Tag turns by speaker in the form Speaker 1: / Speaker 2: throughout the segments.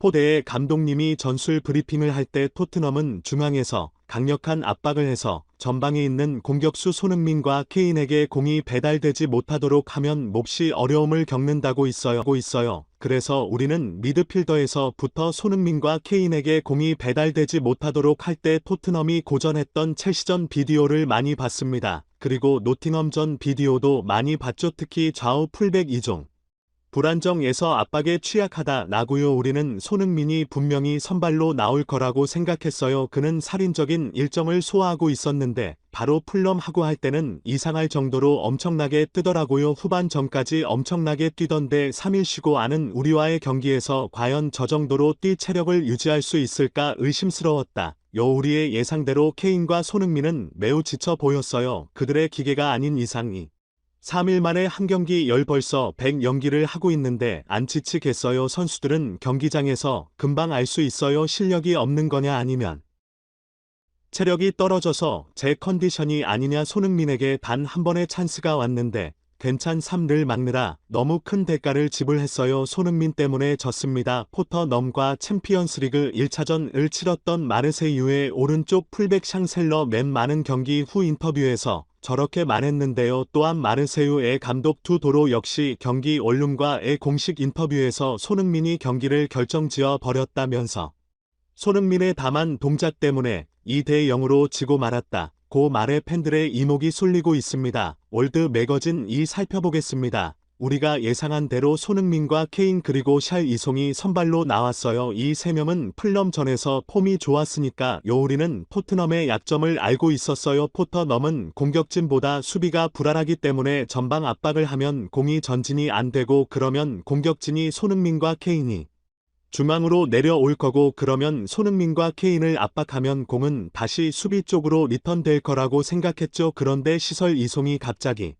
Speaker 1: 포대의 감독님이 전술 브리핑을 할 때 토트넘은 중앙에서 강력한 압박을 해서 전방에 있는 공격수 손흥민과 케인에게 공이 배달되지 못하도록 하면 몹시 어려움을 겪는다고 있어요. 그래서 우리는 미드필더에서부터 손흥민과 케인에게 공이 배달되지 못하도록 할 때 토트넘이 고전했던 첼시전 비디오를 많이 봤습니다. 그리고 노팅엄전 비디오도 많이 봤죠. 특히 좌우 풀백 이종. 불안정에서 압박에 취약하다라고요. 우리는 손흥민이 분명히 선발로 나올 거라고 생각했어요. 그는 살인적인 일정을 소화하고 있었는데 바로 풀럼하고 할 때는 이상할 정도로 엄청나게 뜨더라고요. 후반 전까지 엄청나게 뛰던데 3일 쉬고 아는 우리와의 경기에서 과연 저 정도로 뛸 체력을 유지할 수 있을까 의심스러웠다. 우리의 예상대로 케인과 손흥민은 매우 지쳐 보였어요. 그들의 기계가 아닌 이상이. 3일 만에 한 경기 벌써 100 연기를 하고 있는데 안 지치겠어요. 선수들은 경기장에서 금방 알 수 있어요. 실력이 없는 거냐 아니면 체력이 떨어져서 제 컨디션이 아니냐. 손흥민에게 단 한 번의 찬스가 왔는데 괜찮삼를 막느라 너무 큰 대가를 지불했어요. 손흥민 때문에 졌습니다. 포터넘과 챔피언스리그 1차전을 치렀던 마르세유의 오른쪽 풀백 샹셀러 맨 많은 경기 후 인터뷰에서 저렇게 말했는데요. 또한 마르세유의 감독 투도로 역시 경기 원룸과의 공식 인터뷰에서 손흥민이 경기를 결정지어 버렸다면서 손흥민의 다만 동작 때문에 2대0으로 지고 말았다. 고 말에 팬들의 이목이 쏠리고 있습니다. 월드 매거진이 살펴보겠습니다. 우리가 예상한 대로 손흥민과 케인 그리고 샬 이송이 선발로 나왔어요. 이 세 명은 풀럼전에서 폼이 좋았으니까 우리는 토트넘의 약점을 알고 있었어요. 포터넘은 공격진보다 수비가 불안하기 때문에 전방 압박을 하면 공이 전진이 안 되고 그러면 공격진이 손흥민과 케인이 중앙으로 내려올 거고 그러면 손흥민과 케인을 압박하면 공은 다시 수비 쪽으로 리턴될 거라고 생각했죠. 그런데 시설 이송이 갑자기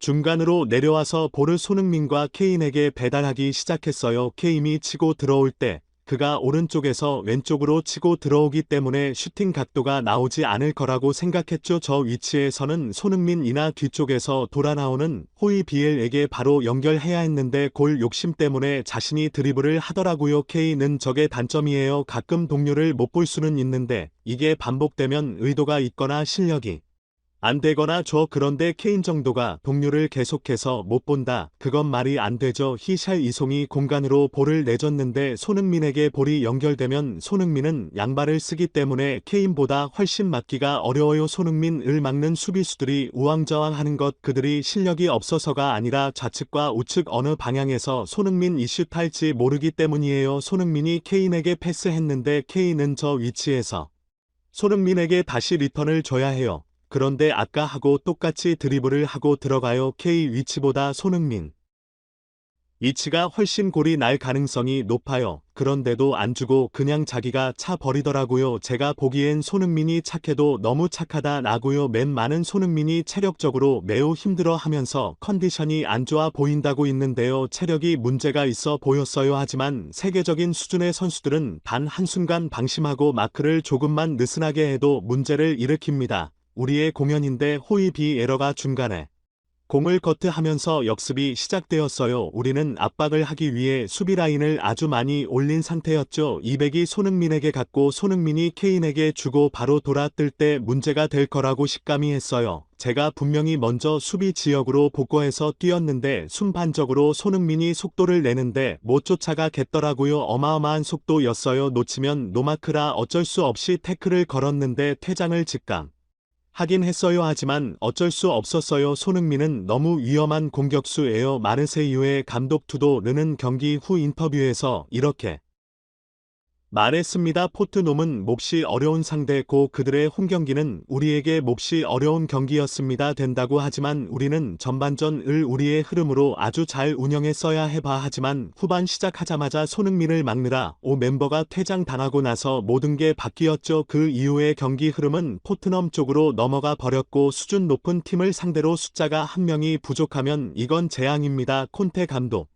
Speaker 1: 중간으로 내려와서 볼을 손흥민과 케인에게 배달하기 시작했어요. 케인이 치고 들어올 때 그가 오른쪽에서 왼쪽으로 치고 들어오기 때문에 슈팅 각도가 나오지 않을 거라고 생각했죠. 저 위치에서는 손흥민이나 뒤쪽에서 돌아 나오는 호이비엘에게 바로 연결해야 했는데 골 욕심 때문에 자신이 드리블을 하더라고요. 케인은 저게 단점이에요. 가끔 동료를 못 볼 수는 있는데 이게 반복되면 의도가 있거나 실력이 안 되거나 그런데 케인 정도가 동료를 계속해서 못 본다. 그건 말이 안 되죠. 히샬 이송이 공간으로 볼을 내줬는데 손흥민에게 볼이 연결되면 손흥민은 양발을 쓰기 때문에 케인보다 훨씬 막기가 어려워요. 손흥민을 막는 수비수들이 우왕좌왕하는 것 그들이 실력이 없어서가 아니라 좌측과 우측 어느 방향에서 손흥민이 슛할지 모르기 때문이에요. 손흥민이 케인에게 패스했는데 케인은 저 위치에서 손흥민에게 다시 리턴을 줘야 해요. 그런데 아까 하고 똑같이 드리블을 하고 들어가요. K 위치보다 손흥민 위치가 훨씬 골이 날 가능성이 높아요. 그런데도 안 주고 그냥 자기가 차 버리더라고요. 제가 보기엔 손흥민이 착해도 너무 착하다라고요. 맨 많은 손흥민이 체력적으로 매우 힘들어 하면서 컨디션이 안 좋아 보인다고 있는데요. 체력이 문제가 있어 보였어요. 하지만 세계적인 수준의 선수들은 단 한순간 방심하고 마크를 조금만 느슨하게 해도 문제를 일으킵니다. 우리의 공연인데 호이비에러가 중간에 공을 커트하면서 역습이 시작되었어요. 우리는 압박을 하기 위해 수비 라인을 아주 많이 올린 상태였죠. 200이 손흥민에게 갔고 손흥민이 케인에게 주고 바로 돌아뜰 때 문제가 될 거라고 식감이 했어요. 제가 분명히 먼저 수비 지역으로 복거해서 뛰었는데 순간적으로 손흥민이 속도를 내는데 못 쫓아가겠더라고요. 어마어마한 속도였어요. 놓치면 노마크라 어쩔 수 없이 태클을 걸었는데 퇴장을 직강 하긴 했어요. 하지만 어쩔 수 없었어요. 손흥민은 너무 위험한 공격수예요. 마르세유의 감독 투도르는 경기 후 인터뷰에서 이렇게 말했습니다. 포트넘은 몹시 어려운 상대고 그들의 홈경기는 우리에게 몹시 어려운 경기였습니다. 된다고 하지만 우리는 전반전을 우리의 흐름으로 아주 잘 운영했어야 해봐. 하지만 후반 시작하자마자 손흥민을 막느라 멤버가 퇴장당하고 나서 모든 게 바뀌었죠. 그 이후의 경기 흐름은 포트넘 쪽으로 넘어가 버렸고 수준 높은 팀을 상대로 숫자가 한 명이 부족하면 이건 재앙입니다. 콘테 감독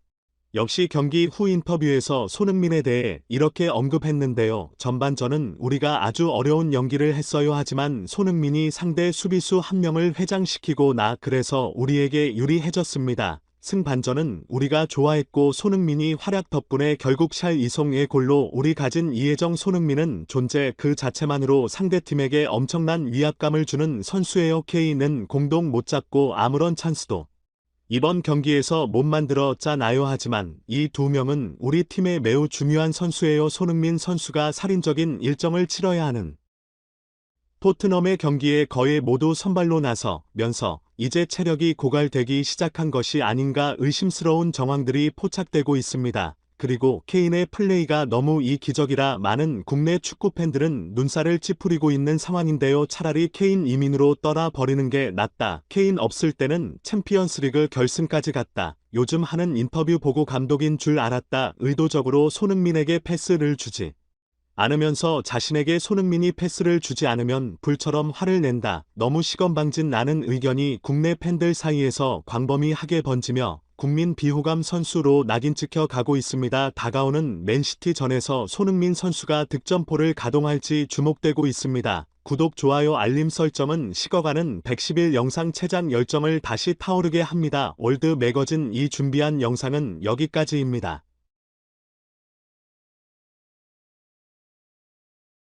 Speaker 1: 역시 경기 후 인터뷰에서 손흥민에 대해 이렇게 언급했는데요. 전반전은 우리가 아주 어려운 연기를 했어요. 하지만 손흥민이 상대 수비수 한 명을 회장시키고 그래서 우리에게 유리해졌습니다. 승반전은 우리가 좋아했고 손흥민이 활약 덕분에 결국 샬 이송의 골로 우리 가진 이혜정 손흥민은 존재 그 자체만으로 상대팀에게 엄청난 위압감을 주는 선수예요. 케인은 공동 못 잡고 아무런 찬스도 이번 경기에서 못 만들었잖아요. 하지만 이 두 명은 우리 팀에 매우 중요한 선수예요. 손흥민 선수가 살인적인 일정을 치러야 하는 토트넘의 경기에 거의 모두 선발로 나서면서 이제 체력이 고갈되기 시작한 것이 아닌가 의심스러운 정황들이 포착되고 있습니다. 그리고 케인의 플레이가 너무 이기적이라 많은 국내 축구 팬들은 눈살을 찌푸리고 있는 상황인데요. 차라리 케인 이민으로 떠나버리는 게 낫다. 케인 없을 때는 챔피언스리그 결승까지 갔다. 요즘 하는 인터뷰 보고 감독인 줄 알았다. 의도적으로 손흥민에게 패스를 주지 않으면서 자신에게 손흥민이 패스를 주지 않으면 불처럼 화를 낸다. 너무 시건방진 나는 의견이 국내 팬들 사이에서 광범위하게 번지며 국민 비호감 선수로 낙인 찍혀 가고 있습니다. 다가오는 맨시티전에서 손흥민 선수가 득점포를 가동할지 주목되고 있습니다. 구독, 좋아요, 알림 설정은 식어가는 110일 영상 채장 열정을 다시 타오르게 합니다. 월드 매거진이 준비한 영상은 여기까지입니다.